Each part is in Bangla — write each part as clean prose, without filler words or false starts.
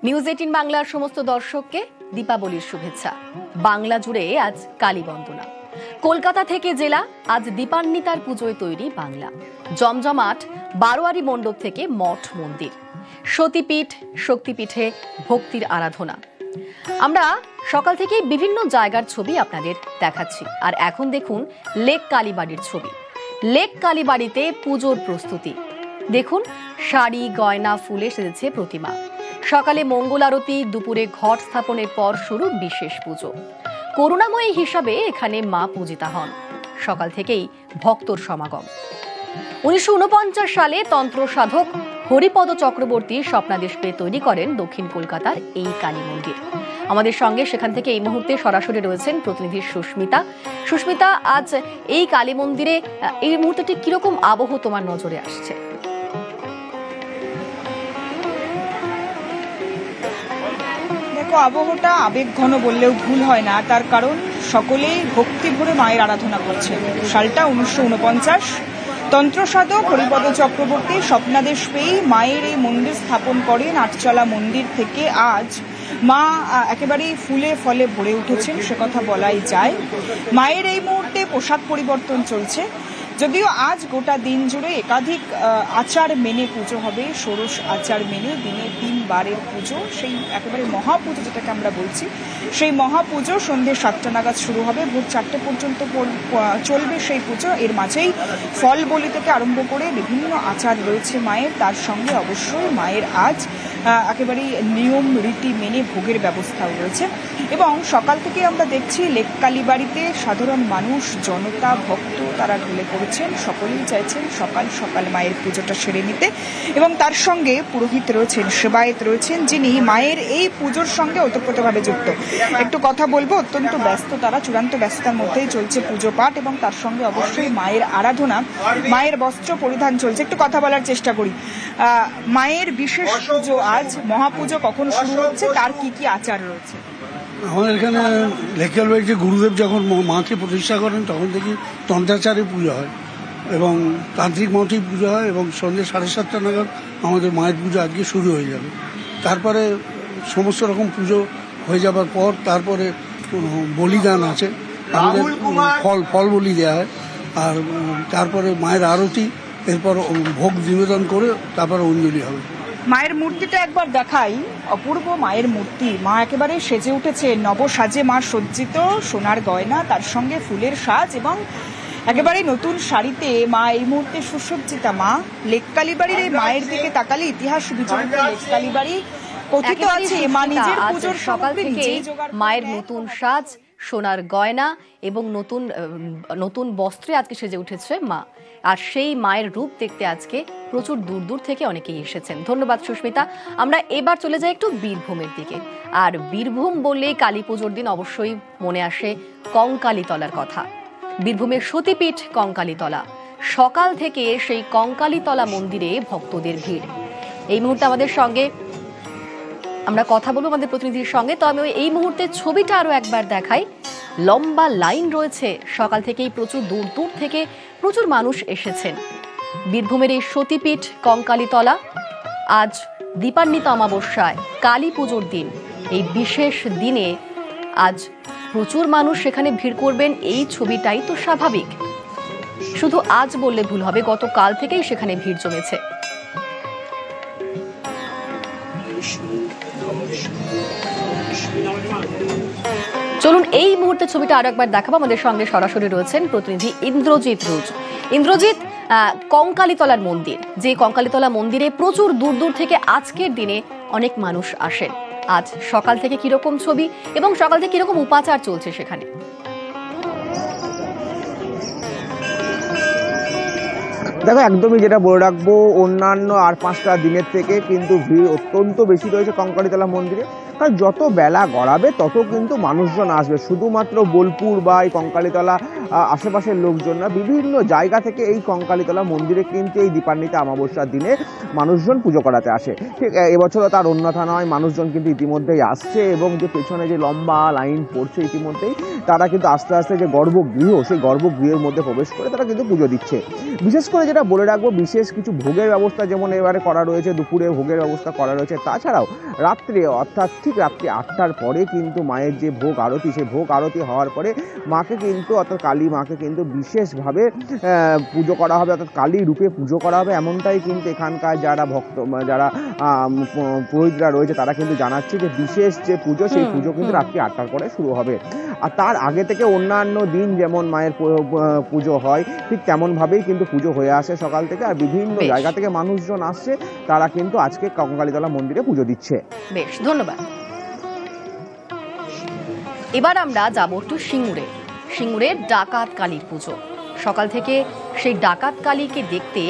নিউজ18 বাংলার সমস্ত দর্শককে দীপাবলির শুভেচ্ছা। বাংলা জুড়ে আজ কালী বন্দনা। কলকাতা থেকে জেলা আজ দীপান্বিতার পুজোয় তৈরি বাংলা। জমজমাট বারোয়ারি মণ্ডপ থেকে মঠ মন্দির, সতীপীঠ শক্তিপীঠে ভক্তির আরাধনা। আমরা সকাল থেকেই বিভিন্ন জায়গার ছবি আপনাদের দেখাচ্ছি। আর এখন দেখুন লেক কালীবাড়ির ছবি। লেক কালীবাড়িতে পুজোর প্রস্তুতি দেখুন, শাড়ি গয়না ফুলে সেজেছে প্রতিমা। সকালে মঙ্গল আরতি, দুপুরে ঘট স্থাপনের পর শুরু বিশেষ পুজো। করুণাময়ী হিসাবে এখানে মা পূজিতা হন। সকাল থেকেই ভক্তর সমাগম। 1949 সালে তন্ত্র সাধক হরিপদ চক্রবর্তী স্বপ্নাদেশ পেয়ে তৈরি করেন দক্ষিণ কলকাতার এই কালী মন্দির। আমাদের সঙ্গে সেখান থেকে এই মুহূর্তে সরাসরি রয়েছেন প্রতিনিধি সুস্মিতা। সুস্মিতা, আজ এই কালী মন্দিরে এই মুহূর্তে ঠিক কিরকম আবহ তোমার নজরে আসছে? আবহটা আবেগঘন বললেও ভুল হয় না, তার কারণ সকলেই ভক্তি ভরে মায়ের আরাধনা করছে। সালটা 1949, তন্ত্রসাধক হরিপদ চক্রবর্তী স্বপ্নাদেশ পেয়েই মায়ের এই মন্দির স্থাপন করেন। আটচালা মন্দির থেকে আজ মা একেবারেই ফুলে ফলে ভরে উঠেছেন, সে কথা বলাই যায়। মায়ের এই মুহূর্তে পোশাক পরিবর্তন চলছে, যদিও আজ গোটা দিন জুড়ে একাধিক আচার মেনে পুজো হবে। ষোড়শ আচার মেনে দিনে 3 বারের পুজো, সেই একেবারে মহাপুজো যেটাকে আমরা বলছি, সেই মহাপুজো সন্ধ্যে 7টা নাগাদ শুরু হবে, ভোর 4টে পর্যন্ত চলবে সেই পুজো। এর মাঝেই ফল বলি থেকে আরম্ভ করে বিভিন্ন আচার রয়েছে মায়ের। তার সঙ্গে অবশ্যই মায়ের আজ একেবারেই নিয়ম রীতি মেনে ভোগের ব্যবস্থাও রয়েছে। এবং সকাল থেকে আমরা দেখছি লেক কালীবাড়িতে সাধারণ মানুষ, জনতা, ভক্ত তারা ঢলে পড়েছেন। সকলেই চাইছেন সকাল সকাল মায়ের পুজোটা সেরে নিতে। এবং তার সঙ্গে পুরোহিত রয়েছেন, সেবায়েত রয়েছেন, যিনি মায়ের এই পুজোর সঙ্গে ওতপ্রোতভাবে যুক্ত। একটু কথা বলবো, অত্যন্ত ব্যস্ত তারা, চূড়ান্ত ব্যস্ততার মধ্যেই চলছে পুজো পাঠ এবং তার সঙ্গে অবশ্যই মায়ের আরাধনা, মায়ের বস্ত্র পরিধান চলছে। একটু কথা বলার চেষ্টা করি। মায়ের বিশেষ পুজো আজ, মহাপুজো কখন শুরু হচ্ছে, তার কি কি আচার রয়েছে? আমাদের এখানে লেকের বাড়িতে গুরুদেব যখন মাকে প্রতিষ্ঠা করেন তখন থেকে তন্ত্রাচারে পুজো হয় এবং তান্ত্রিক মঠেই পুজো হয় এবং সন্ধ্যে 7:30 নাগাদ আমাদের মায়ের পুজো আজকে শুরু হয়ে যাবে। তারপরে সমস্ত রকম পুজো হয়ে যাবার পর তারপরে বলিদান আছে, আমাদের ফল বলি দেওয়া হয়। আর তারপরে মায়ের আরতি, এরপর ভোগ নিবেদন করে তারপরে অঞ্জলি হবে। মায়ের মূর্তিটা একবার দেখাই, অপূর্ব মায়ের মূর্তি। মা একেবারে সেজে উঠেছে, নবসাজে মা সজ্জিত, সোনার গয়না, তার সঙ্গে ফুলের সাজ এবং একেবারে নতুন শাড়িতে মা এই মুহূর্তে সুসজ্জিতা। মা লেক কালীবাড়ির এই মায়ের দিকে তাকালে ইতিহাস বিজড়িত লেক কালীবাড়ি কথিত আছে মা নিজের পুজোর সকাল থেকে মায়ের নতুন সাজ, সোনার গয়না এবং নতুন বস্ত্রে আজকে সেজে উঠেছে মা। আর সেই মায়ের রূপ দেখতে আজকে প্রচুর দূর দূর থেকে অনেকেই এসেছেন। ধন্যবাদ সুস্মিতা। আমরা এবার চলে যাই একটু বীরভূমের দিকে। আর বীরভূম বললেই কালী পুজোর দিন অবশ্যই মনে আসে কঙ্কালীতলার কথা। বীরভূমের সতীপীঠ কঙ্কালীতলা। সকাল থেকে সেই কঙ্কালীতলা মন্দিরে ভক্তদের ভিড়। এই মুহূর্তে আমাদের সঙ্গে আমরা কথা বলবো আমাদের প্রতিনিধির সঙ্গে। তো আমি এই মুহূর্তে ছবিটা আরো একবার দেখাই। লম্বা লাইন রয়েছে, সকাল থেকেই প্রচুর দূর দূর থেকে প্রচুর মানুষ এসেছেন। বীরভূমের এই সতীপীঠ কঙ্কালীতলা আজ দীপান্বিত অমাবস্যায় কালী পুজোর দিন, এই বিশেষ দিনে আজ প্রচুর মানুষ সেখানে ভিড় করবেন, এই ছবিটাই তো স্বাভাবিক। শুধু আজ বললে ভুল হবে, গতকাল থেকেই সেখানে ভিড় জমেছে। চলুন এই মুহূর্তে ছবিটা আরো একবার দেখাবো। আমাদের সঙ্গে সরাসরি রয়েছেন প্রতিনিধি ইন্দ্রজিৎ রুজ। ইন্দ্রজিৎ, কঙ্কালীতলার মন্দির, যে কঙ্কালীতলা মন্দিরে প্রচুর দূর দূর থেকে আজকের দিনে অনেক মানুষ আসেন, আজ সকাল থেকে কিরকম ছবি এবং সকাল থেকে কিরকম উপাচার চলছে সেখানে? দেখো, একদমই যেটা বলে রাখবো, অন্যান্য আর 5টা দিনের থেকে কিন্তু ভিড় অত্যন্ত বেশি রয়েছে কঙ্কালীতলা মন্দিরে। কারণ যত বেলা গড়াবে তত কিন্তু মানুষজন আসবে। শুধুমাত্র বোলপুর বা এই কঙ্কালীতলা আশেপাশের লোকজন না, বিভিন্ন জায়গা থেকে এই কঙ্কালীতলা মন্দিরে কিন্তু এই দীপান্বিতা অমাবস্যার দিনে মানুষজন পুজো করাতে আসে। ঠিক এবছরও তার অন্যথা নয়, মানুষজন কিন্তু ইতিমধ্যেই আসছে এবং যে পেছনে যে লম্বা লাইন পড়ছে ইতিমধ্যেই, তারা কিন্তু আস্তে আস্তে যে গর্ভগৃহ, সেই গর্ভগৃহের মধ্যে প্রবেশ করে তারা কিন্তু পুজো দিচ্ছে। বিশেষ করে যেটা বলে রাখবো, বিশেষ কিছু ভোগের ব্যবস্থা যেমন এবারে করা রয়েছে, দুপুরে ভোগের ব্যবস্থা করা রয়েছে। তাছাড়াও রাত্রে, অর্থাৎ ঠিক রাত্রি 8টার পরে কিন্তু মায়ের যে ভোগ আরতি, সেই ভোগ আরতি হওয়ার পরে মাকে কিন্তু, অর্থাৎ কালী মাকে কিন্তু বিশেষভাবে পুজো করা হবে, অর্থাৎ কালী রূপে পুজো করা হবে। এমনটাই কিন্তু এখানকার যারা ভক্ত, যারা পুরোহিতরা রয়েছে তারা কিন্তু জানাচ্ছে যে বিশেষ যে পুজো, সেই পুজো কিন্তু রাত্রি 8টার পরে শুরু হবে। আর তার আগে থেকে অন্যান্য দিন যেমন মায়ের পুজো হয়, ঠিক তেমনভাবেই কিন্তু পুজো হয়ে আসে সকাল থেকে। আর বিভিন্ন জায়গা থেকে মানুষজন আসছে, তারা কিন্তু আজকে কঙ্কালীতলা মন্দিরে পুজো দিচ্ছে। বেশ, ধন্যবাদ। এবার আমরা যাব একটু সিঙ্গুরে। সিঙ্গুরের ডাকাত কালীর পুজো। সকাল থেকে সেই ডাকাত কালীকে দেখতে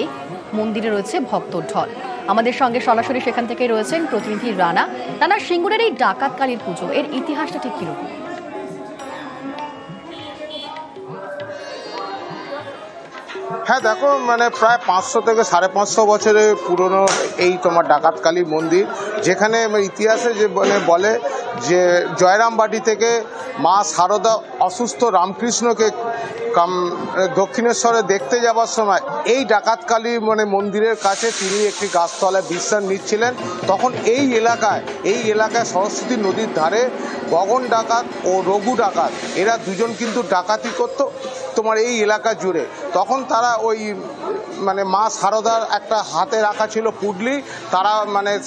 মন্দিরে রয়েছে ভক্তর ঢল। আমাদের সঙ্গে সরাসরি সেখান থেকে রয়েছেন প্রতিনিধি রানা। রানা, সিঙ্গুরের এই ডাকাত কালীর পুজো, এর ইতিহাসটা ঠিক কিরকম? হ্যাঁ দেখো, মানে প্রায় 500 থেকে 550 বছরের পুরনো এই তোমার ডাকাত কালী মন্দির, যেখানে ইতিহাসে যে বলে যে জয়রামবাটি থেকে মা শারদা অসুস্থ রামকৃষ্ণকে দক্ষিণেশ্বরে দেখতে যাওয়ার সময় এই ডাকাত কালী মন্দিরের কাছে তিনি একটি গাছতলায় বিশ্রাম নিচ্ছিলেন। তখন এই এলাকায় সরস্বতী নদীর ধারে গগন ডাকাত ও রঘু ডাকাত, এরা দুজন কিন্তু ডাকাতি করতো তোমার এই এলাকা জুড়ে। তখন তারা ওই মা শারদার একটা হাতে রাখা ছিল পুডলি, তারা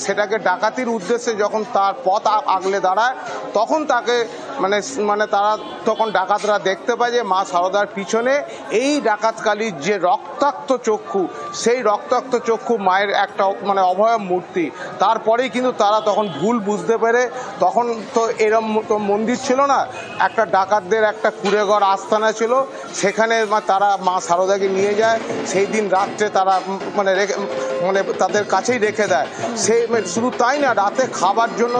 সেটাকে ডাকাতির উদ্দেশ্যে যখন তার পথ আগলে দাঁড়ায়, তখন তাকে তারা তখন ডাকাতরা দেখতে পায় যে মা শারদার পিছনে এই ডাকাত কালীর যে রক্তাক্ত চক্ষু, সেই রক্তাক্ত চক্ষু মায়ের একটা অভয় মূর্তি। তারপরেই কিন্তু তারা তখন ভুল বুঝতে পেরে, তখন তো এরম তো মন্দির ছিল না, একটা ডাকাতদের একটা কুড়েঘর আস্তানা ছিল, সেখানে তারা মা শারদাকে নিয়ে যায়। সেই দিন রাত্রে তারা তাদের কাছেই রেখে দেয়। সেই শুধু তাই না, রাতে খাবার জন্য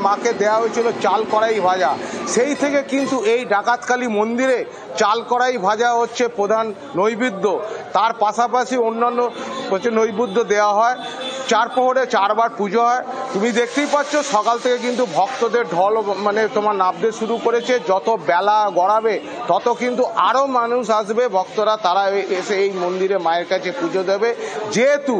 মাকে দেওয়া হয়েছিল চাল কড়াই ভাজা। সেই থেকে কিন্তু এই ডাকাতকালী মন্দিরে চাল কড়াই ভাজা হচ্ছে প্রধান নৈবেদ্য। তার পাশাপাশি অন্যান্য নৈবেদ্য দেওয়া হয়। 4 প্রহরে 4 বার পুজো হয়। তুমি দেখতেই পাচ্ছ সকাল থেকে কিন্তু ভক্তদের ঢল তোমার নামতে শুরু করেছে। যত বেলা গড়াবে তত কিন্তু আরও মানুষ আসবে, ভক্তরা তারা এসে এই মন্দিরে মায়ের কাছে পুজো দেবে। যেহেতু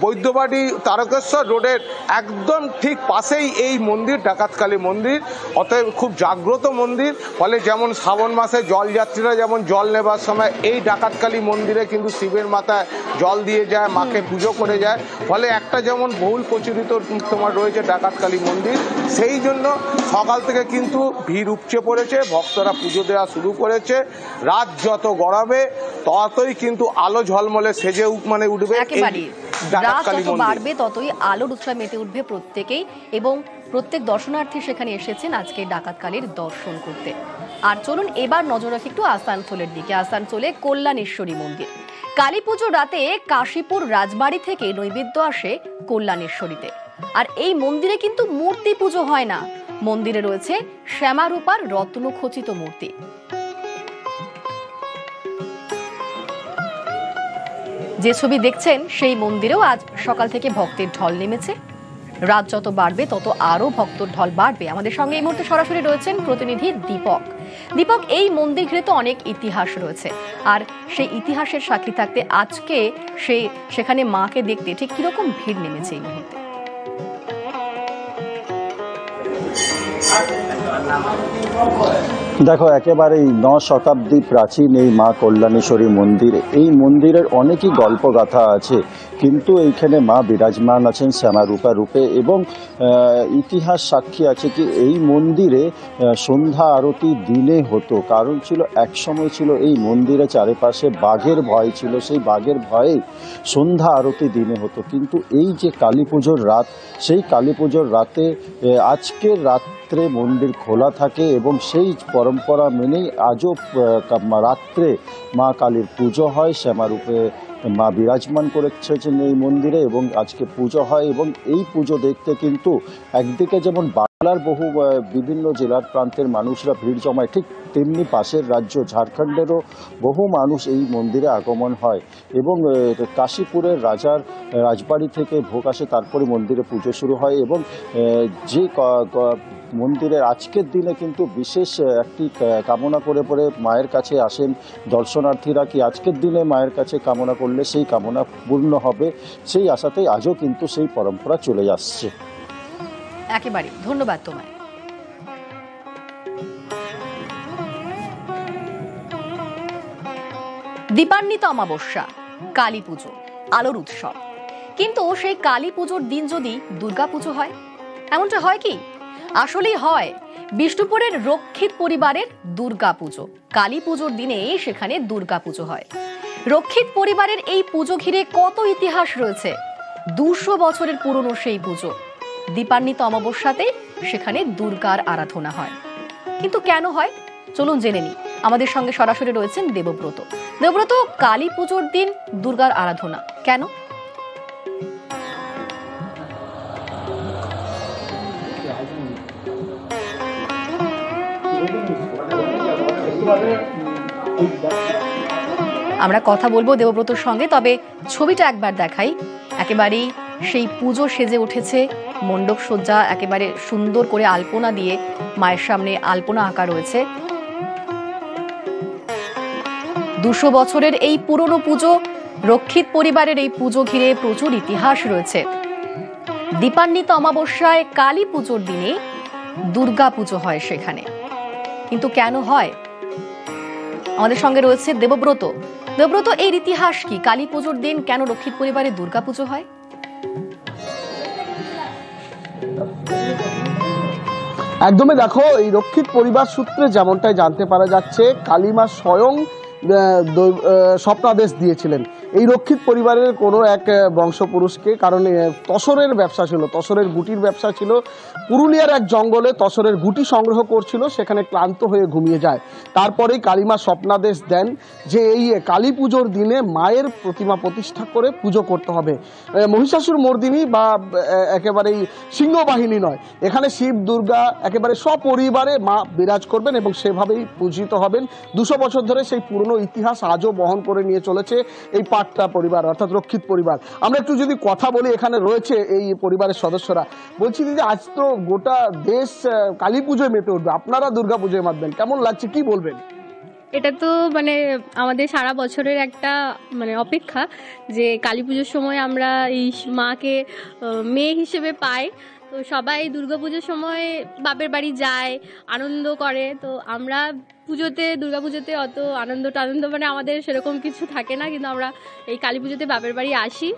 বৈদ্যবাড়ি তারকেশ্বর রোডের একদম ঠিক পাশেই এই মন্দির, ডাকাতকালী মন্দির, অতএব খুব জাগ্রত মন্দির। ফলে যেমন শ্রাবণ মাসে জলযাত্রীরা যেমন জল নেবার সময় এই ডাকাতকালী মন্দিরে কিন্তু শিবের মাথায় জল দিয়ে যায়, মাকে পুজো করে যায়। ফলে একটা যেমন বহুল প্রচলিত তোমার রয়েছে ডাকাতকালী মন্দির, সেই জন্য সকাল থেকে কিন্তু ভিড় উপচে পড়েছে, ভক্তরা পুজো দেওয়া শুরু করেছে। রাত যত গড়াবে ততই কিন্তু আলো ঝলমলে সেজে উঠবে। রাত যত বাড়বে ততই আলোর উৎসব মেতে উঠবে প্রত্যেকেই, এবং প্রত্যেক দর্শনার্থী সেখানে এসেছেন আজকে ডাকাতকালীর দর্শন করতে। আর চলুন এবার নজর রাখি একটু আসানসোলের দিকে। আসানসোলে কল্যাণেশ্বরী মন্দির। কালী পুজোর রাতে কাশীপুর রাজবাড়ি থেকে নৈবেদ্য আসে কল্যাণেশ্বরীতে। আর এই মন্দিরে কিন্তু মূর্তি পুজো হয় না, মন্দিরে রয়েছে শ্যামারূপার রত্নখচিত মূর্তি। যে ছবি দেখছেন সেই মন্দিরেও আজ সকাল থেকে ভক্তের ঢল নেমেছে। রাত যত বাড়বে তত আরো ভক্তর ঢল বাড়বে। আমাদের সঙ্গে এই মুহূর্তে সরাসরি রয়েছেন প্রতিনিধি দীপক। দীপক, এই মন্দির ঘিরে তো অনেক ইতিহাস রয়েছে, আর সেই ইতিহাসের সাক্ষী থাকতে আজকে সেখানে মাকে দেখতে ঠিক কিরকম ভিড় নেমেছে এই মুহূর্তে? দেখো, একেবারেই 9 শতাব্দী প্রাচীন এই মা কল্যাণেশ্বরী মন্দির। এই মন্দিরের অনেকই গল্পগাথা আছে, কিন্তু এইখানে মা বিরাজমান আছেন শ্যামারূপা রূপে, এবং ইতিহাস সাক্ষী আছে কি এই মন্দিরে সন্ধ্যা আরতি দিনে হতো। কারণ ছিল, একসময় ছিল এই মন্দিরে চারিপাশে বাঘের ভয় ছিল, সেই বাঘের ভয়ে সন্ধ্যা আরতি দিনে হতো। কিন্তু এই যে কালী পুজোর রাত, সেই কালী পুজোর রাতে আজকের রাত্রে মন্দির খোলা থাকে, এবং সেই পরম্পরা মেনেই আজও রাত্রে মা কালীর পুজো হয়। শ্যামারূপে মা বিরাজমান করেছেন এই মন্দিরে, এবং আজকে পুজো হয়। এবং এই পুজো দেখতে কিন্তু একদিকে যেমন বাংলার বহু বিভিন্ন জেলার প্রান্তের মানুষরা ভিড় জমায়, ঠিক তেমনি পাশের রাজ্য ঝাড়খণ্ডেরও বহু মানুষ এই মন্দিরে আগমন হয় এবং কাশীপুরের রাজার রাজবাড়ি থেকে ভোগ আসে, তারপরে মন্দিরে পুজো শুরু হয় এবং যে মন্দিরের আজকের দিনে কিন্তু বিশেষ একটি কামনা করে পরে মায়ের কাছে আসেন দর্শনার্থীরা, কি আজকের দিনে মায়ের কাছে কামনা করলে সেই কামনা পূর্ণ হবে, সেই আশাতেই আজও কিন্তু সেই পরম্পরা চলে আসছে। একেবারে ধন্যবাদ তোমায়। দীপান্বিত অমাবস্যা, কালী পুজো, আলোর উৎসব, কিন্তু সেই কালী পুজোর দিন যদি দুর্গাপুজো হয়, এমনটা হয় কি? আসলেই হয়। বিষ্ণুপুরের রক্ষিত পরিবারের দুর্গাপুজো, কালী পুজোর দিনে সেখানে দুর্গাপুজো হয়। রক্ষিত পরিবারের এই পুজো ঘিরে কত ইতিহাস রয়েছে। 200 বছরের পুরনো সেই পুজো। দীপান্বিত অমাবস্যাতে সেখানে দুর্গার আরাধনা হয়। কিন্তু কেন হয় চলুন জেনে নিই। আমাদের সঙ্গে সরাসরি রয়েছেন দেবব্রত। দেবব্রত, কালী পুজোর দিন দুর্গার আরাধনা কেন? আমরা কথা বলবো দেবব্রতর সঙ্গে, তবে ছবিটা একবার দেখাই। একেবারেই সেই পুজো সেজে উঠেছে, মণ্ডপ সজ্জা একেবারে সুন্দর করে আলপনা দিয়ে মায়ের সামনে আলপনা আঁকা রয়েছে। 200 বছরের এই পুরনো পুজো, রক্ষিত পরিবারের এই পুজো ঘিরে প্রচুর ইতিহাস রয়েছে। দীপান্বিত অমাবস্যায় কালী পুজোর দিনে দুর্গা পুজো হয় সেখানে, কিন্তু কেন হয়? আমাদের সঙ্গে রয়েছে দেবব্রত। দেবব্রত, এর ইতিহাস কি? কালী পুজোর দিন কেন রক্ষিত পরিবারে দুর্গা পুজো হয়? একদমই, দেখো, এই রক্ষিত পরিবার সূত্রে যেমনটাই জানতে পারা যাচ্ছে, কালীমা স্বয়ং স্বপ্নাদেশ দিয়েছিলেন এই রক্ষিত পরিবারের কোনো এক বংশপুরুষকে, কারণ তসরের ব্যবসা ছিল, তসরের গুটির ব্যবসা ছিল। পুরুলিয়ার এক জঙ্গলে তসরের গুটি সংগ্রহ করছিল, সেখানে ক্লান্ত হয়ে ঘুমিয়ে যায়। তারপরেই কালীমা স্বপ্নাদেশ দেন যে এই কালী পুজোর দিনে মায়ের প্রতিমা প্রতিষ্ঠা করে পুজো করতে হবে। মহিষাসুর মর্দিনী বা একেবারেই সিংহবাহিনী নয়, এখানে শিব দুর্গা একেবারে সপরিবারে মা বিরাজ করবেন এবং সেভাবেই পূজিত হবেন। 200 বছর ধরে সেই পুরনো ইতিহাস আজও বহন করে নিয়ে চলেছে এই পাট্টা পরিবার, অর্থাৎ রক্ষিত পরিবার। আমরা একটু যদি কথা বলি, এখানে রয়েছে এই পরিবারের সদস্যরা। বলছি দিদি, আজ তো গোটা দেশ কালী পুজোয় মেতে উঠবে, আপনারা দুর্গা পুজোয় মাতবেন, কেমন লাগছে, কি বলবেন? এটা তো আমাদের সারা বছরের একটা অপেক্ষা যে কালী পুজোর সময় আমরা এই মাকে মেয়ে হিসেবে পাই। তো সবাই দুর্গাপুজোর সময় বাপের বাড়ি যায়, আনন্দ করে। তো আমরা দুর্গাপুজোতে অত আনন্দ আমাদের সেরকম কিছু থাকে না, কিন্তু আমরা এই কালী পুজোতে বাপের বাড়ি আসি,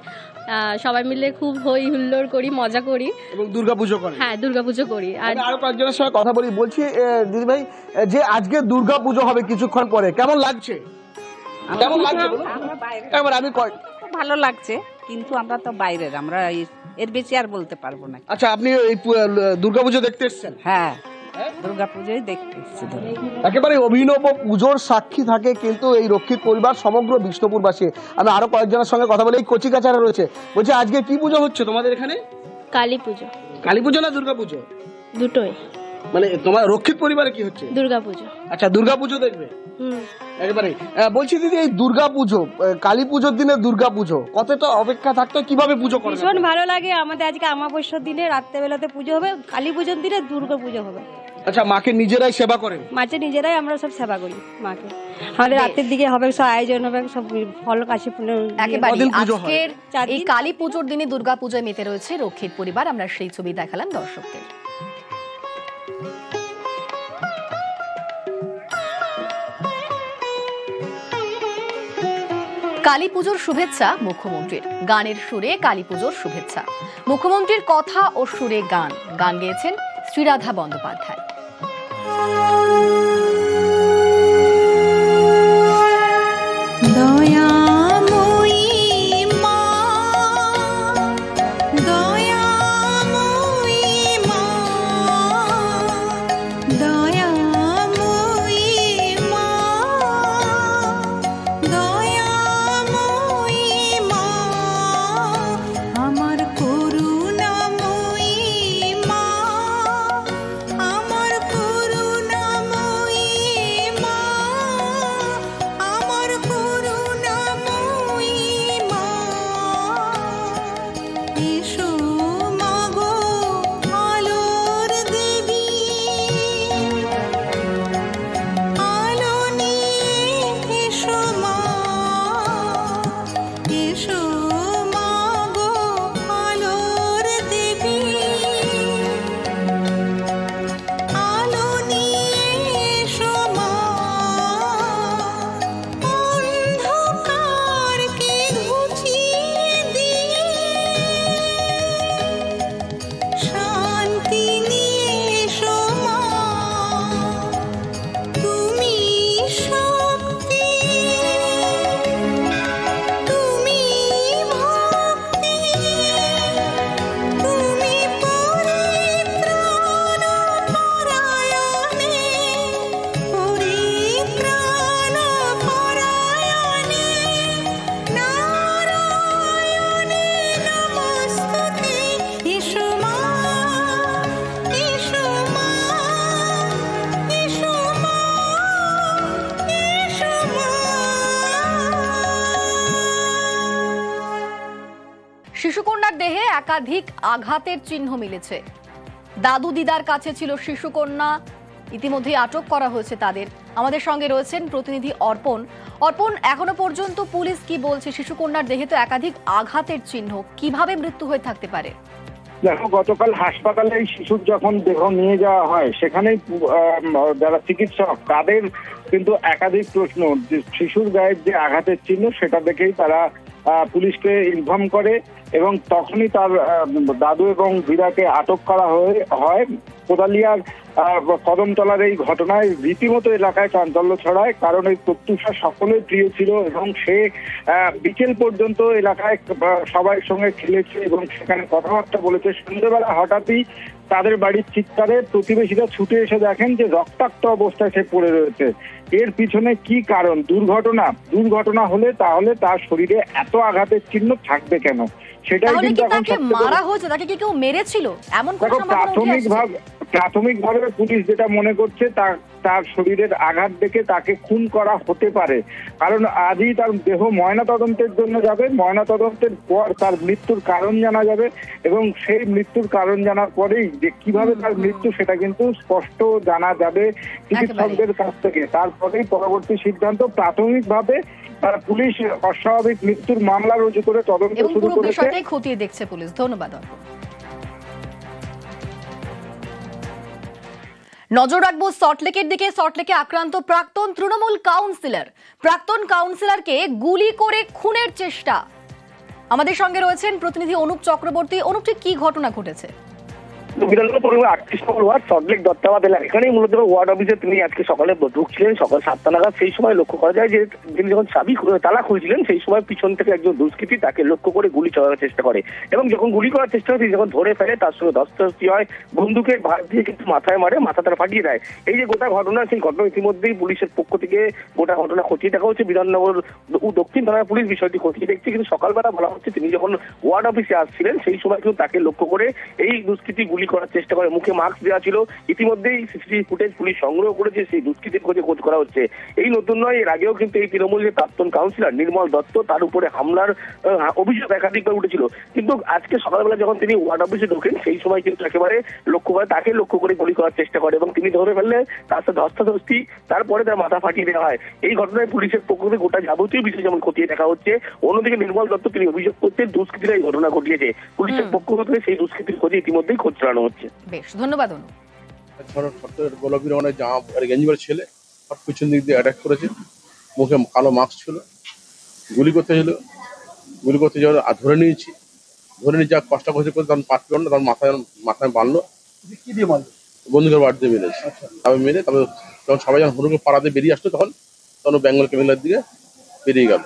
সবাই মিলে খুব হই হুল্লোড় করি, মজা করি এবং দুর্গাপুজো করি। হ্যাঁ, দুর্গাপুজো করি। আর আরো কয়েকজনের সঙ্গে কথা বলি। বলছি দিদি ভাই, যে আজকে দুর্গাপুজো হবে কিছুক্ষণ পরে, কেমন লাগছে? কেমন লাগছে এবার আমি ভালো লাগছে, কিন্তু আমরা তো বাইরের, আমরা এর বেশি আর বলতে পারবো না। আচ্ছা, আপনি এই দুর্গাপুজো দেখতে এসেছেন? হ্যাঁ, দুর্গাপুজোই দেখতে এসেছি। একেবারে অভিনব পুজোর সাক্ষী থাকে কিন্তু এই রক্ষিত পরিবার, সমগ্র বিষ্ণুপুরবাসী। আমি আরো কয়েকজনের সঙ্গে কথা বলি। এই কচিকাচারা রয়েছে, বলছি আজকে কি পুজো হচ্ছে তোমাদের এখানে? কালী পুজো। কালী পুজো না দুর্গা পুজো? দুটোই। তোমার রক্ষিত পরিবারে কি হচ্ছে? দুর্গাপুজো। আচ্ছা, দুর্গাপুজো দেখবে একেবারে। বলছি দিদি, এই দুর্গাপুজো, কালী পুজোর দিনে দুর্গাপুজো, কতটা অপেক্ষা থাকতো, কিভাবে পুজো করে? ভীষণ ভালো লাগে আমাদের। আজকে অমাবস্যার দিনে রাত্রেবেলাতে পুজো হবে, কালী পুজোর দিনে দুর্গা পুজো হবে। আচ্ছা, মাকে নিজেরাই সেবা করেন? মাকে নিজেরাই আমরা সব সেবা করি মাকে। আমাদের রাতের দিকে হবে সব আয়োজন, হবে সব ফল কাশি একেবারে। আজকের এই কালী পুজোর দিনে দুর্গা পূজায় মেতে রয়েছে রক্ষিত পরিবার। আমরা সেই ছবি দেখালাম দর্শকদের। কালী পুজোর শুভেচ্ছা মুখ্যমন্ত্রীর। গানের সুরে কালী পুজোর শুভেচ্ছা। মুখ্যমন্ত্রীর কথা ও সুরে গান গেয়েছেন শ্রীরাধা বন্দ্যোপাধ্যায়। একাধিক আঘাতের চিহ্ন মিলেছে। দাদু দিদার কাছে ছিল শিশুকন্যা, ইতিমধ্যে আটক করা হয়েছে তাদের। আমাদের সঙ্গে রয়েছেন প্রতিনিধি অর্পণ। অর্পণ, এখনো পর্যন্ত পুলিশ কি বলছে? শিশুকন্যার দেহে তো একাধিক আঘাতের চিহ্ন, কিভাবে মৃত্যু হয়ে থাকতে পারে? দেখো, গতকাল হাসপাতালে শিশুর যখন দেহ নিয়ে যাওয়া হয় সেখানে যারা চিকিৎসক তাদের কিন্তু একাধিক প্রশ্ন। শিশুর গায়ের যে আঘাতের চিহ্ন সেটা দেখেই তারা পুলিশকে ইনফর্ম করে এবং তখনই তার দাদু এবং দিদাকে আটক করা হয়। কোদালিয়ার কদমতলার এই ঘটনায় রীতিমতো এলাকায় চাঞ্চল্য ছড়ায়, কারণ এই প্রত্যুষা সকলের প্রিয় ছিল এবং সে বিকেল পর্যন্ত এলাকায় সবার সঙ্গে খেলেছে এবং সেখানে কথাবার্তা বলেছে। সন্ধ্যেবেলা হঠাৎই তাদের বাড়ির চিৎকারে প্রতিবেশীরা ছুটে এসে দেখেন যে রক্তাক্ত অবস্থায় সে পড়ে রয়েছে। এর পিছনে কি কারণ? দুর্ঘটনা হলে তাহলে তার শরীরে এত আঘাতের চিহ্ন থাকবে কেন? সেটাই কিন্তু এখন মারা হয়েছে, তাকে কি কেউ মেরেছিল এমন কোনো প্রাথমিকভাবে পুলিশ যেটা মনে করছে তার শরীরের আঘাত দেখে তাকে খুন করা হতে পারে, কারণ আজই তার দেহ ময়নাতদন্তের জন্য যাবে। ময়নাতদন্তের পর তার মৃত্যুর কারণ জানা যাবে এবং সেই মৃত্যুর কারণ জানার পরেই যে কিভাবে তার মৃত্যু সেটা কিন্তু স্পষ্ট জানা যাবে চিকিৎসকদের কাছ থেকে। তারপরেই পরবর্তী সিদ্ধান্ত। প্রাথমিকভাবে পুলিশ অস্বাভাবিক মৃত্যুর মামলা রুজু করে তদন্ত শুরু করেছে। খতিয়ে দেখছে পুলিশ। ধন্যবাদ। নজর রাখবো সল্টলেকের দিকে। সল্টলেকে আক্রান্ত প্রাক্তন তৃণমূল কাউন্সিলরকে গুলি করে খুনের চেষ্টা। আমাদের সঙ্গে রয়েছেন প্রতিনিধি অনুপ চক্রবর্তী। অনুপ, ঠিক কি ঘটনা ঘটেছে? বিধানসভা পরিবার 38 নম্বর ওয়ার্ড সল্টলেক দত্তাবাদ এলাকা, এখানেই মূলত ওয়ার্ড অফিসে তিনি আজকে সকালে ঢুকছিলেন সকাল 7টা নাগাদ। সেই সময় লক্ষ্য করা যায় যে তিনি যখন তালা খুলছিলেন সেই সময় পিছন থেকে একজন দুষ্কৃতী তাকে লক্ষ্য করে গুলি চালানোর চেষ্টা করে এবং যখন গুলি করার চেষ্টা হয় তিনি যখন ধরে ফেলে তার সঙ্গে ধস্তাধস্তি হয়, বন্দুকের ভাগ দিয়ে কিন্তু মাথায় মারে, মাথা তারা ফাটিয়ে দেয়। এই যে গোটা ঘটনা, সেই ঘটনা ইতিমধ্যেই পুলিশের পক্ষ থেকে গোটা ঘটনা খতিয়ে দেখা হচ্ছে। বিধাননগর দক্ষিণ থানার পুলিশ বিষয়টি খতিয়ে দেখছে, কিন্তু সকালবেলা বলা হচ্ছে তিনি যখন ওয়ার্ড অফিসে আসছিলেন সেই সময় কিন্তু তাকে লক্ষ্য করে এই দুষ্কৃতী গুলি করার চেষ্টা করে। মুখে মাস্ক দেওয়া ছিল। ইতিমধ্যেই সিসিটিভি ফুটেজ পুলিশ সংগ্রহ করেছে, সেই দুষ্কৃতীর খোঁজ করা হচ্ছে। এই নতুন নয়, এর আগেও কিন্তু এই তৃণমূলের প্রাক্তন কাউন্সিলর নির্মল দত্ত তার উপরে হামলার অভিযোগ একাধিকবার উঠেছিল, কিন্তু আজকে সকালবেলা যখন তিনি ওয়ার্ড অফিসে ঢোকেন সেই সময় কিন্তু একেবারে তাকে লক্ষ্য করে গুলি করার চেষ্টা করে এবং তিনি ধরে ফেললে তার সাথে ধস্তাধস্তি, তারপরে তার মাথা ফাটিয়ে দেওয়া হয়। এই ঘটনায় পুলিশের পক্ষ থেকে গোটা যাবতীয় বিষয় যেমন খতিয়ে দেখা হচ্ছে, অন্যদিকে নির্মল দত্ত তিনি অভিযোগ করছেন দুষ্কৃতীরা এই ঘটনা ঘটিয়েছে। পুলিশের পক্ষ থেকে সেই দুষ্কৃতীর খোঁজে ইতিমধ্যেই খোঁজ চালানো হচ্ছে। বেশ, ধন্যবাদ। গোলাপি রঙের জামা গেঞ্জি পরে ছেলে পিছন দিক দিয়ে অ্যাটাক করেছে, মুখে কালো মাস্ক ছিল, গুলি করতে যাওয়ার ধরে নিয়ে যা কষ্ট করছে তখন পারছিল না, তখন মাথায় বাঁধলো, বন্দুকের বাড়িতে মেরেছে। তবে মেরে তারপরে যখন সবাই যখন হুড়ুকে পাড়াতে বেরিয়ে আসলো তখন বেঙ্গল কেমিলার দিকে বেরিয়ে গেল।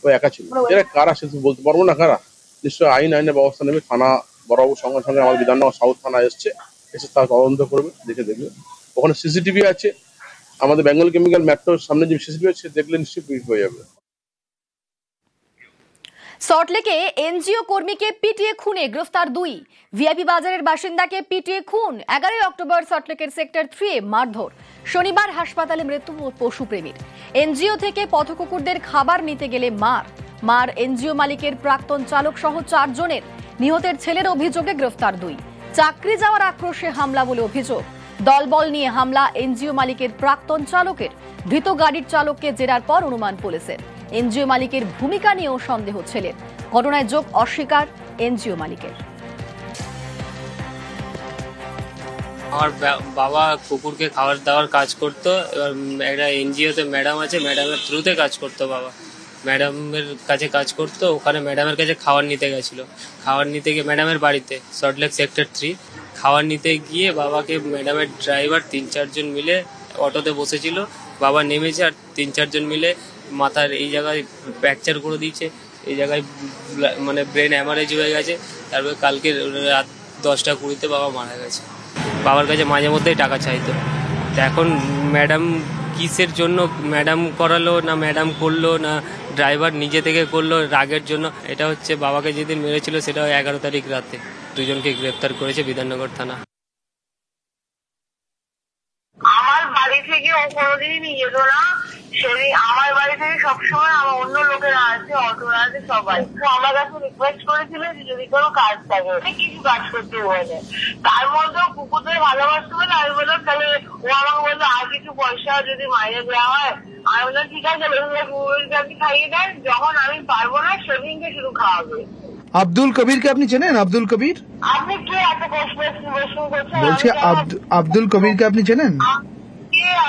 ও একা ছিল। এরা কারা সে বলতে পারবো না কারা, নিশ্চয়ই আইনের ব্যবস্থা নেবে। থানা বরাবর সঙ্গে সঙ্গে আমাদের বিধাননগর সাউথ থানা এসে তার তদন্ত করবে, দেখবে। ওখানে সিসিটিভি আছে, আমাদের বেঙ্গল কেমিক্যাল মেট্রোর সামনে যে সিসিটিভি আছে দেখলে নিশ্চয়ই হয়ে যাবে। সল্টলেকে এনজিও কর্মীকে পিটিয়ে খুনে গ্রেফতার 2। ভিআইপি বাজারের বাসিন্দাকে পিটিয়ে খুন। 11 অক্টোবর সল্টলেকের সেক্টর 3 মারধর। শনিবার হাসপাতালে মৃত্যু পশুপ্রেমীর। এনজিও থেকে পথকুকুরদের খাবার নিতে গেলে মার এনজিও মালিকের প্রাক্তন চালক সহ 4 জনের। নিহতের ছেলের অভিযোগে গ্রেফতার 2। চাকরি যাওয়ার আক্রোশে হামলা বলে অভিযোগ। দলবল নিয়ে হামলা এনজিও মালিকের প্রাক্তন চালকের। ধৃত গাড়ির চালককে জেরার পর অনুমান পুলিশের। এনজিও মালিকের ভূমিকা নিয়েও সন্দেহ ছেলের। ঘটনায় যোগ অস্বীকার এনজিও মালিকের। আমার বাবা কুকুরকে খাবার দাবার কাজ করতো, এবার একটা এনজিওতে ম্যাডাম আছে, ম্যাডামের থ্রুতে কাজ করতো বাবা। ম্যাডামের কাছে কাজ করতো, ওখানে ম্যাডামের কাছে খাবার নিতে গেছিলো। খাবার নিতে গিয়ে ম্যাডামের বাড়িতে সল্টলেক সেক্টর 3 খাবার নিতে গিয়ে বাবাকে ম্যাডামের ড্রাইভার 3-4 জন মিলে অটোতে বসেছিল। বাবা নেমেছে আর 3-4 জন মিলে মাথার এই জায়গায় ফ্র্যাকচার করে দিয়েছে, এই জায়গায় মানে ব্রেন হ্যামারেজ হয়ে গেছে। তারপরে কালকে রাত 10টা-20তে বাবা মারা গেছে। বাবার কাছে মাঝে মধ্যেই টাকা চাইতো। এখন ম্যাডাম কিসের জন্য ম্যাডাম করালো না ম্যাডাম করলো না ড্রাইভার নিজে থেকে করলো রাগের জন্য, এটা হচ্ছে বাবাকে যেদিন মেরেছিল সেটা 11 তারিখ রাতে। 2 জনকে গ্রেপ্তার করেছে বিধাননগর থানা। বাড়ি থেকে ও কোনোদিনই নিয়ে যেত না। সেদিন আমার বাড়ি থেকে সবসময় আমার অন্য লোকেরা আছে, অটোরা আছে, সবাই তো আমার কাছে রিকোয়েস্ট করেছিল যে যদি কোনো কাজ থাকে কিছু কাজ করতে বলে, তার মধ্যেও কুকুরদের ভালোবাসতে বলে আমি বললাম তাহলে ও আমাকে বললো আর কিছু পয়সা যদি মাইনে দেওয়া হয়। আমি বললাম ঠিক আছে কুকুরকে আপনি খাইয়ে দেন, যখন আমি পারবো না সেদিনকে শুধু খাওয়াবে। আব্দুল কবিরকে আপনি চেনেন? আব্দুল কবির আপনি কি এত প্রশ্ন করছেন? বলছি আব্দুল কবিরকে আপনি চেনেন?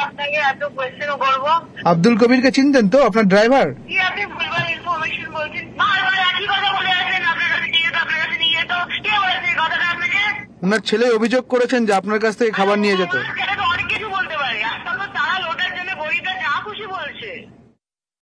আপনাকে এত কোয়েশ্চেন করবো? আব্দুল কবিরকে চিনতেন তো আপনার ড্রাইভার? কি আপনি ভুলভাল ইনফরমেশন বলছেন, বারবার একই কথা বলে আসেন আপনার কাছে নিয়ে যেত, কে বলেছে এই কথাটা আপনাকে? ওনার ছেলে অভিযোগ করেছেন যে আপনার কাছ থেকে খাবার নিয়ে যেত।